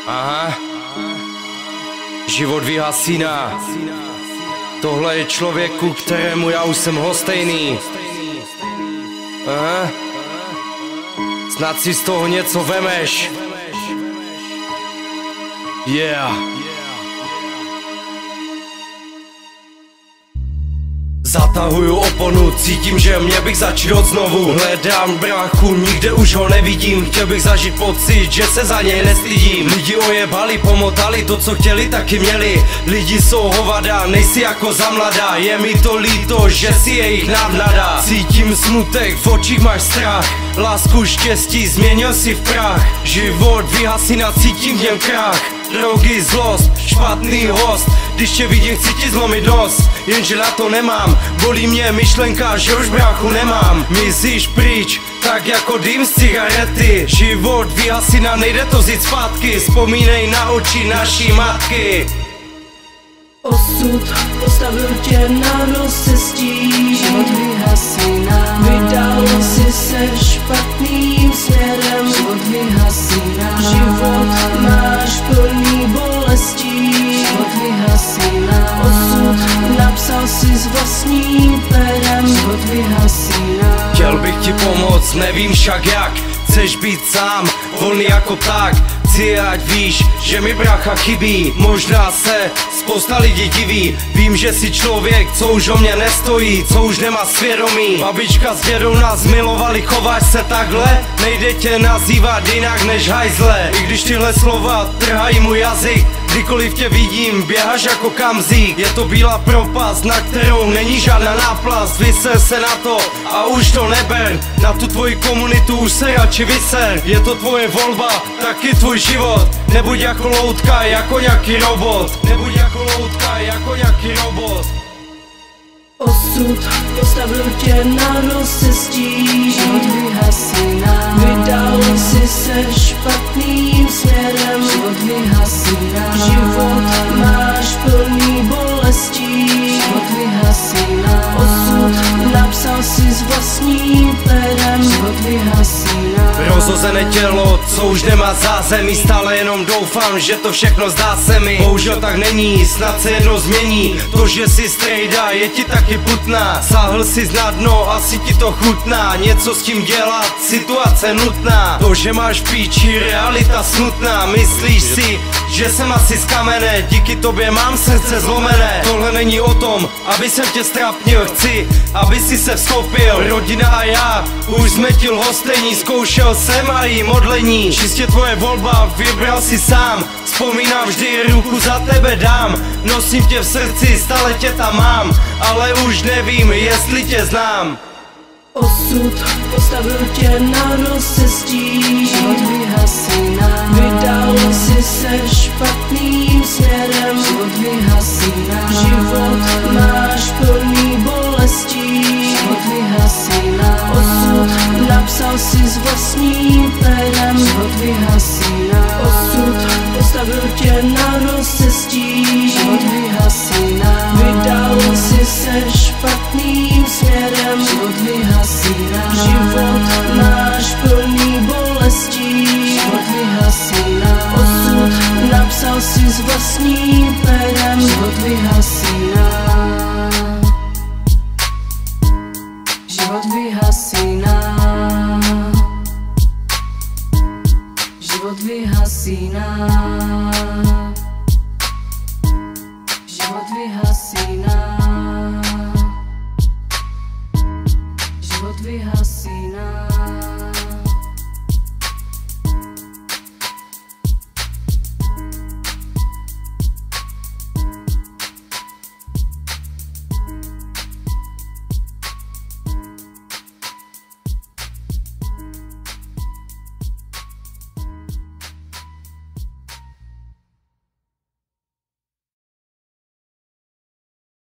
Aha. Život vyhasíná. Tohle je člověku, kterému já už jsem hostejný. Aha. Snad si z toho něco vemeš. Yeah. Zatahuju oponu, cítím, že mě bych začít znovu. Hledám bráchu, nikde už ho nevidím. Chtěl bych zažít pocit, že se za něj nestydím. Lidi ojebali, pomotali, to co chtěli taky měli. Lidi jsou hovada, nejsi jako za mladá. Je mi to líto, že si jejich návnada. Cítím smutek, v očích máš strach. Lásku, štěstí, změnil si v prach. Život vyhasíná, cítím v něm krach. Drogy, zlost, špatný host. Když tě vidím, chci ti zlomit nos. Jenže na to nemám, bolí mě myšlenka, že už bráchu nemám. Mizíš pryč, tak jako dým z cigarety. Život vyhasíná, nejde to vzít zpátky. Vzpomínej na oči naší matky. Osud postavil tě na rozcestí. Život vyhasíná. Vydal si se špatným směrem. Život vyhasíná. Život máš plný bolestí. Život vyhasíná. Osud napsal si s vlastním perem. Život vyhasíná. Chtěl bych ti pomoct, nevím však jak. Chceš být sám, volný jako pták. Chci, ať víš, že mi brácha chybí. Možná se spousta lidí diví. Vím, že jsi člověk, co už o mě nestojí, co už nemá svědomí. Babička s dědou nás milovali, chováš se takhle. Nejde tě nazývat jinak než hajzle. I když tyhle slova trhají můj jazyk, kdykoliv tě vidím, běháš jako kamzík. Je to bílá propast, na kterou není žádná náplast. Vyser se na to a už to neber. Na tu tvoji komunitu už se radši vyser. Je to tvoje volba, taky tvůj život. Nebuď jako loutka, jako nějaký robot. Nebuď jako loutka, jako nějaký robot. Osud postavil tě na rozcestí. Život vyhasíná. Vydal si se špatným směrem. Život vyhasíná. Život máš plný bolestí. Život vyhasíná. Osud napsal si s vlastním perem. Život vyhasíná. Rozhozené tělo, co už nemá zázemí. Stále jenom doufám, že to všechno zdá se mi. Bohužel tak není, snad se jednou změní. To, že jsi strejda, je ti taky putná. Sáhl jsi na dno, asi ti to chutná. Něco s tím dělat, situace nutná. To, že máš píči, realita smutná. Myslíš si, že jsem asi z kamene. Díky tobě mám srdce zlomené. Tohle není o tom, aby jsem tě strapnil. Chci, aby si se vstoupil. Rodina a já, už jsme ti lhostejní. Zkoušel jsem a jí modlení. Čistě tvoje volba, vybral si sám. Vzpomínám vždy, ruku za tebe dám. Nosím tě v srdci, stále tě tam mám. Ale už nevím, jestli tě znám. Osud postavil tě na rozcestí. Život vyhasíná. Vydal si se špatným směrem. Život vyhasíná. Život máš plný bolestí. Život vyhasíná. Osud napsal si s vlastním perem. Život vyhasíná. Osud postavil tě na rozcestí. Život vyhasíná. Vydal si se špatným směrem. Život vyhasíná. Život máš plný bolestí. Život vyhasíná. Osud napsal si s vlastním perem. Život vyhasíná. Život vyhasíná. Život vyhasíná. Život vyhasíná. Život vyhasíná.